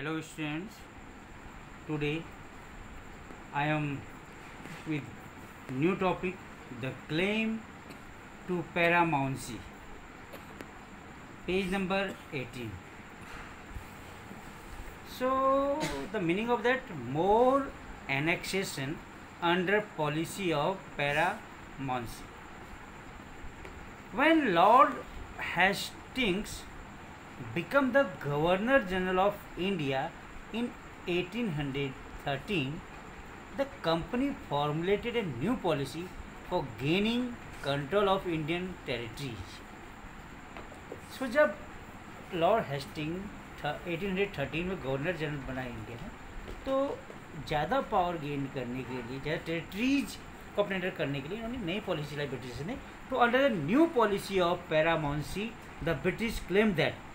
Hello students, today I am with new topic, the claim to paramountcy, page number 18. So the meaning of that, more annexation under policy of paramountcy. When Lord Hastings became the Governor General of India in 1813, the company formulated a new policy for gaining control of Indian territories. So जब Lord Hasting 1813 में governor general बना India है, तो ज़्यादा power gain करने के लिए, ज़्यादा टेरिटरीज को अपने अंडर करने के लिए उन्होंने नई पॉलिसी लाई ब्रिटिश ने. तो under the new policy of paramountcy the British claim that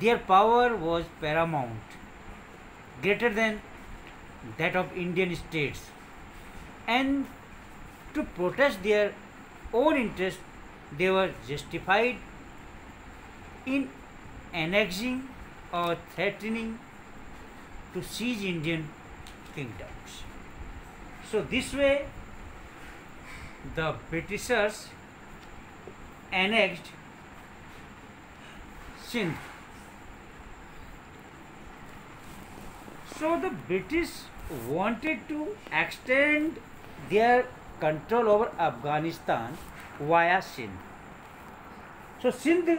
their power was paramount, greater than that of Indian states, and to protect their own interest, they were justified in annexing or threatening to seize Indian kingdoms. So this way, the Britishers annexed Sindh. So the British wanted to extend their control over Afghanistan via Sindh. So Sindh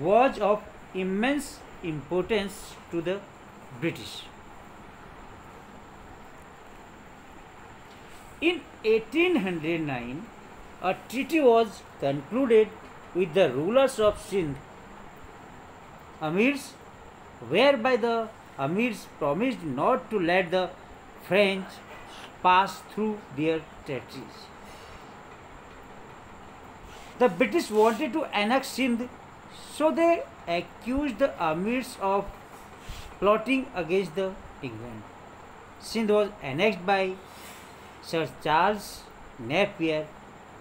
was of immense importance to the British. In 1809, a treaty was concluded with the rulers of Sindh, Amirs, whereby the Amirs promised not to let the French pass through their territories. The British wanted to annex Sindh, so they accused the Amirs of plotting against the England. Sindh was annexed by Sir Charles Napier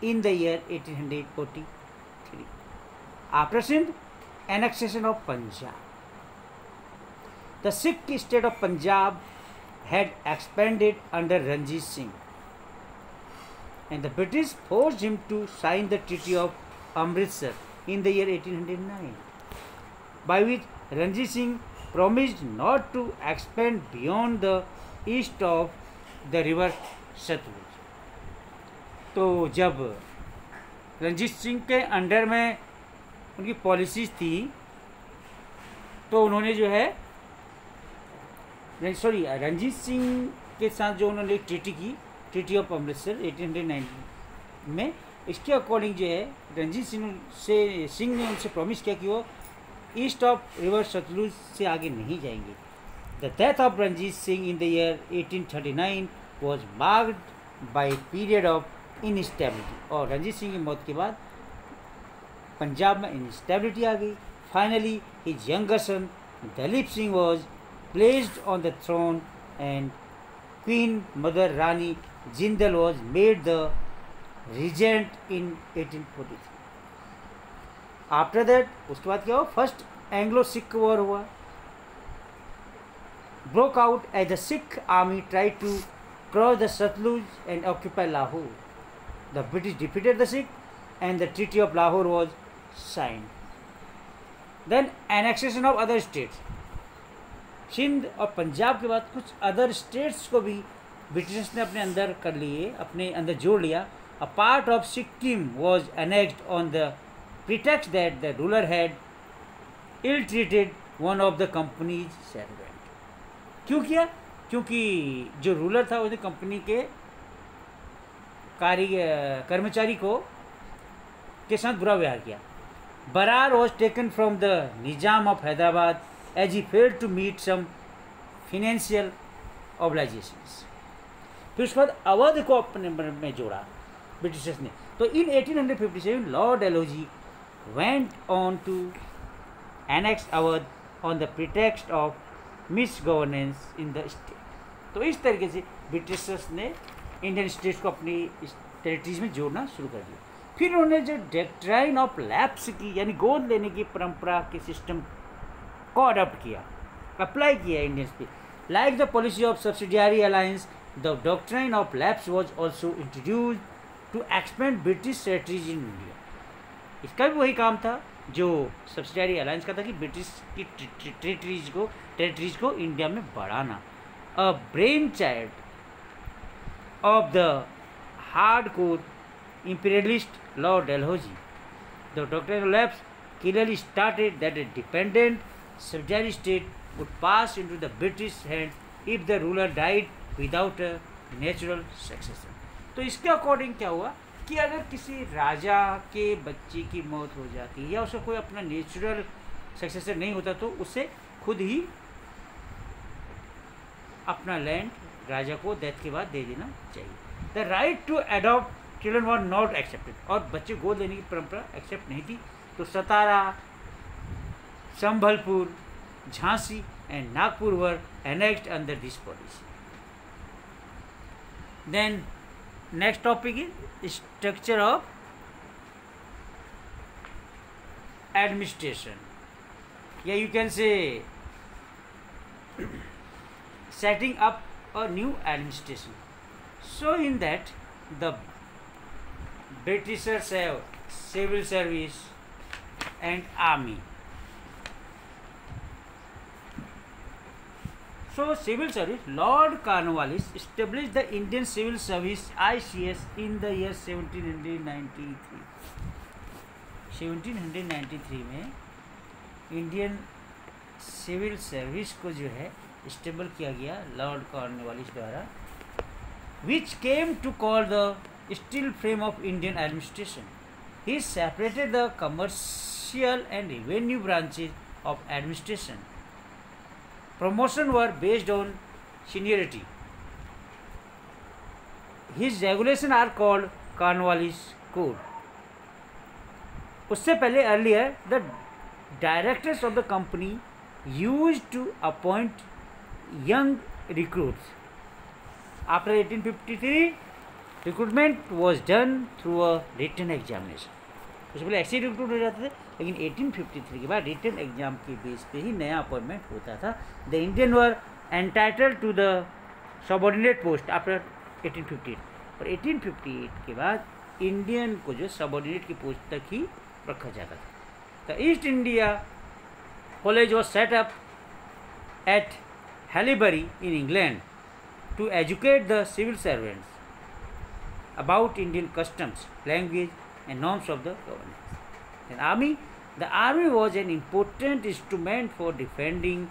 in the year 1843. After Sindh, annexation of Punjab. The Sikh state of Punjab had expanded under Ranjit Singh, and the British forced him to sign the Treaty of Amritsar in the year 1809, by which Ranjit Singh promised not to expand beyond the east of the river Satluj. तो जब रंजीत सिंह के under में उनकी policies थी, तो उन्होंने जो है रंजीत सिंह के साथ जो उन्होंने ट्रीटी की, ट्रीटी ऑफ अमृतसर 1890 में, इसके अकॉर्डिंग जो है रंजीत सिंह ने उनसे प्रॉमिस किया कि वो ईस्ट ऑफ रिवर सतलुज से आगे नहीं जाएंगे. The death of Ranjit Singh in the year 1839 was marked by period of instability. और रंजीत सिंह की मौत के बाद पंजाब में इनस्टेबिलिटी आ गई. Finally his younger son Duleep Singh was placed on the throne, and Queen Mother Rani Jindal was made the regent in 1843. After that, उसके बाद क्या हुआ? फर्स्ट एंग्लो सिख वॉर हुआ, broke out as the Sikh army tried to cross the Satluj and occupy Lahore. The British defeated the Sikh, and the Treaty of Lahore was signed. Then annexation of other states. Sindh और पंजाब के बाद कुछ other states को भी British ने अपने अंदर कर लिए, अपने अंदर जोड़ लिया. A part of Sikkim was annexed on the pretext that the ruler had ill treated one of the company's servant. क्यों किया? क्योंकि जो रूलर था उसने कंपनी के कर्मचारी को के साथ बुरा व्यवहार किया. Berar was taken from the Nizam of Hyderabad as he failed to meet some financial obligations. फिर उसके बाद अवध को अपने में जोड़ा ब्रिटिशर्स ने. तो in 1857 lord Dalhousie went on to annex Awadh on the pretext of misgovernance in the state. तो इस तरीके से ब्रिटिशर्स ने इंडियन स्टेट्स को अपनी टेरिटरीज में जोड़ना शुरू कर दिया. फिर उन्होंने जो डॉक्ट्राइन ऑफ लैप्स की, यानी गोद लेने की परंपरा के सिस्टम को अडॉप्ट किया. अप्लाई किया है इंडियंस पे। Like the policy of subsidiary alliance, the doctrine of lapse was also introduce to expand British territories in India. इसका भी वही काम था जो सब्सिडियरी अलायंस का था कि ब्रिटिश की टेरिटरीज को इंडिया में बढ़ाना। A brain child of the hardcore imperialist Lord Dalhousie, the doctrine of lapse clearly stated that a dependent subsidiary state would pass into the British hand if the ruler died without a natural successor। तो इसके according क्या हुआ कि अगर किसी राजा के बच्चे की मौत हो जाती है या उसे कोई अपना नेचुरल सक्सेसर नहीं होता तो उसे खुद ही अपना लैंड राजा को डेथ के बाद दे देना चाहिए। The right to adopt children were not accepted, और बच्चे गोद लेने की परंपरा एक्सेप्ट नहीं थी। तो Satara, Sambalpur, Jhansi and Nagpur were annexed under this policy. Then next topic is structure of administration, या you can say setting up a new administration. So in that the Britishers have civil service and army. So civil service, Lord Cornwallis established the Indian Civil Service ICS in the year 1793. 1793 में Indian civil service को जो है stable किया गया lord Cornwallis द्वारा, which came to call the steel frame of Indian administration. He separated the commercial and revenue branches of administration. Promotion were based on seniority. His regulation are called Cornwallis code. उससे पहले earlier the directors of the company used to appoint young recruits. After 1853, recruitment was done through a written examination. उससे पहले ऐसे ही recruit हो जाते थे, लेकिन 1853 के बाद रिटन एग्जाम के बेस पे ही नया अपॉइंटमेंट होता था। The Indian were entitled to the subordinate post after 1858, और 1858 के बाद इंडियन को जो सबऑर्डिनेट की पोस्ट तक ही रखा जाता था। The east India college was set up at Haileybury in England to educate the civil servants about Indian customs, language and norms of the governance. And army, the army was an important instrument for defending,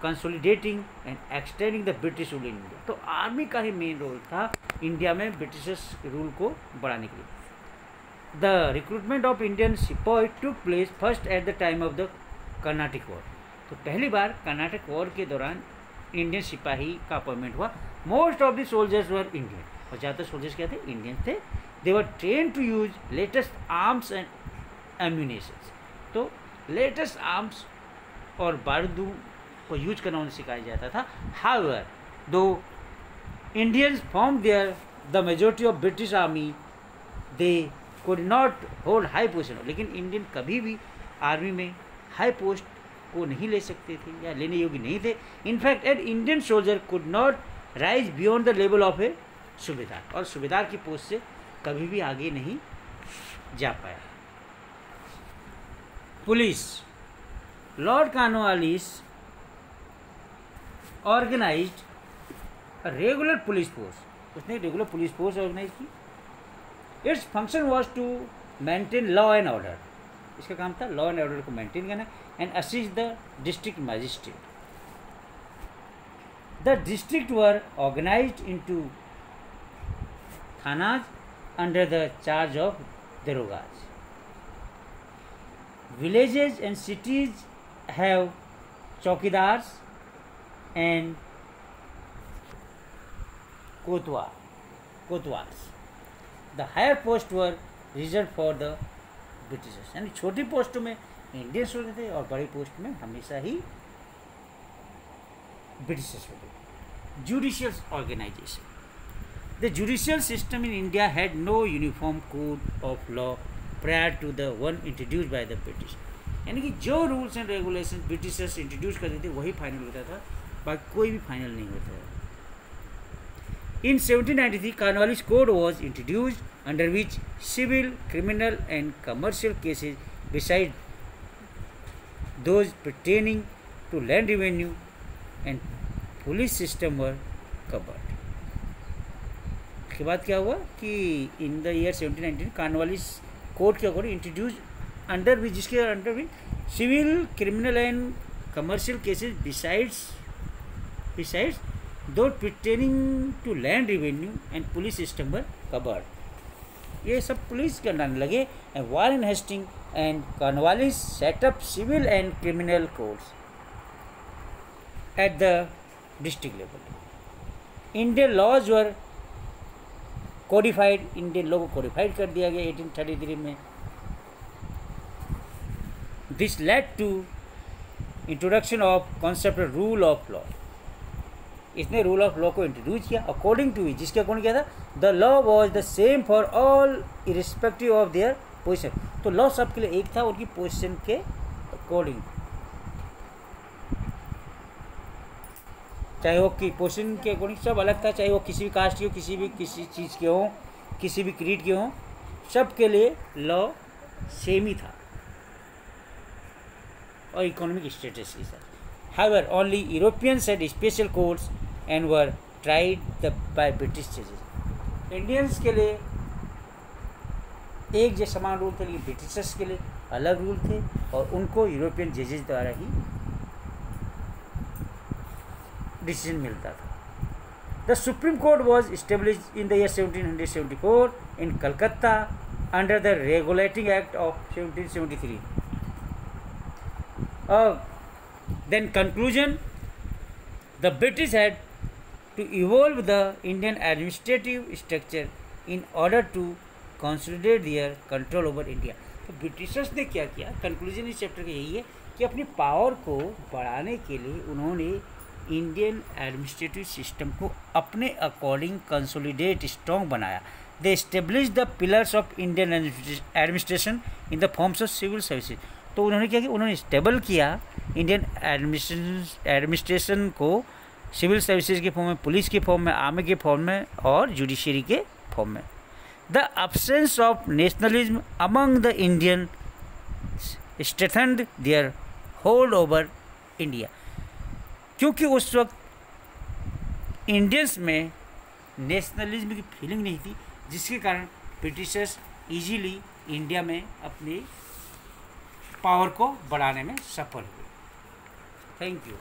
consolidating and extending the British rule in India. तो army का ही main role था India में Britishers rule को बढ़ाने के लिए। The recruitment of Indian sepoy took place first at the time of the Carnatic War. तो पहली बार कर्नाटक वॉर के दौरान इंडियन सिपाही का अपॉइंटमेंट हुआ। Most of the soldiers were Indian, और ज़्यादातर सोल्जर्स क्या थे, इंडियन थे। They were train to use latest arms and ammunitions. तो लेटेस्ट आर्म्स और बारूदों को यूज करना उन्हें सिखाया जाता था। However though Indians form their the majority of British army, they could not hold high position. लेकिन इंडियन कभी भी आर्मी में हाई पोस्ट को नहीं ले सकते थे या लेने योग्य नहीं थे। In fact an Indian soldier could not rise beyond the level of a subedar, और सूबेदार की पोस्ट से कभी भी आगे नहीं जा पाया। Police, lord Cornwallis organized a regular police force. उसने रेगुलर पुलिस फोर्स ऑर्गेनाइज की। Its function was to maintain law and order. इसका काम था लॉ एंड ऑर्डर को मेंटेन करना and assist the district magistrate. The district were organized into thanas under the charge of darogas. Villages and cities have chowkidars and kotwars. The higher posts were reserved for the Britishers. यानी छोटी पोस्टों में Indians होते थे और बड़ी post में हमेशा ही Britishers होते थे। Judicial organization, the judicial system in India had no uniform code of law prior to the one introduced by the British. यानी कि जो rules and regulation Britishers introduce करते थे वही फाइनल होता था, बाकी कोई भी फाइनल नहीं होता था। In 1793, Cornwallis Code was introduced, under which civil, criminal, and commercial cases, besides those pertaining to land revenue and police system, were covered. उसके बाद क्या हुआ कि in the year 1719 Cornwallis code के अकॉर्डिंग इंट्रोड्यूस अंडर विच, जिसके under which civil, criminal and commercial cases besides those pertaining to land revenue and police system were covered. ये सब police के अंडर लगे। and Warren Hastings and Cornwallis set up civil and criminal courts at the district level. Indian laws were codified, Indian law को codified कर दिया गया 1833 में। This led to introduction of concept of rule of law. इसने rule of law को introduce किया according to, जिसके according किया था the law was the same for all irrespective of their position. तो लॉ सबके लिए एक था उनकी पोजिशन के अकॉर्डिंग, चाहे वो की पोजिशन के अकॉर्डिंग सब अलग था, चाहे वो किसी भी कास्ट की हो, किसी चीज़ के हो, किसी भी क्रीड के हो, सबके लिए लॉ सेम ही था और इकोनॉमिक स्टेटस के साथ। However, only Europeans had special courts and were tried by British judges. Indians के लिए एक जैसे समान रूल थे, लेकिन ब्रिटिशर्स के लिए अलग रूल थे और उनको यूरोपियन जजेस द्वारा ही डिसीजन मिलता था। The Supreme Court was established in the year 1774 in Calcutta under the Regulating Act of 1773. Then conclusion, the British had to evolve the Indian administrative structure in order to consolidate their control over India. तो Britishers ने क्या किया, conclusion इस chapter का यही है कि अपनी पावर को बढ़ाने के लिए उन्होंने इंडियन एडमिनिस्ट्रेटिव सिस्टम को अपने अकॉर्डिंग कंसोलिडेट स्ट्रॉन्ग बनाया। They establish the pillars of Indian administration in the forms of civil services. तो उन्होंने क्या किया, उन्होंने स्टेबल किया इंडियन एडमिनिस्ट्रेशन को सिविल सर्विसेज के फॉर्म में, पुलिस के फॉर्म में, आर्मी के फॉर्म में और जुडिशरी के फॉर्म में। The absence of nationalism among the Indian strengthened their hold over India. क्योंकि उस वक्त इंडियंस में नेशनलिज्म की फीलिंग नहीं थी, जिसके कारण ब्रिटिशर्स इजीली इंडिया में अपनी पावर को बढ़ाने में सफल हुए। Thank you.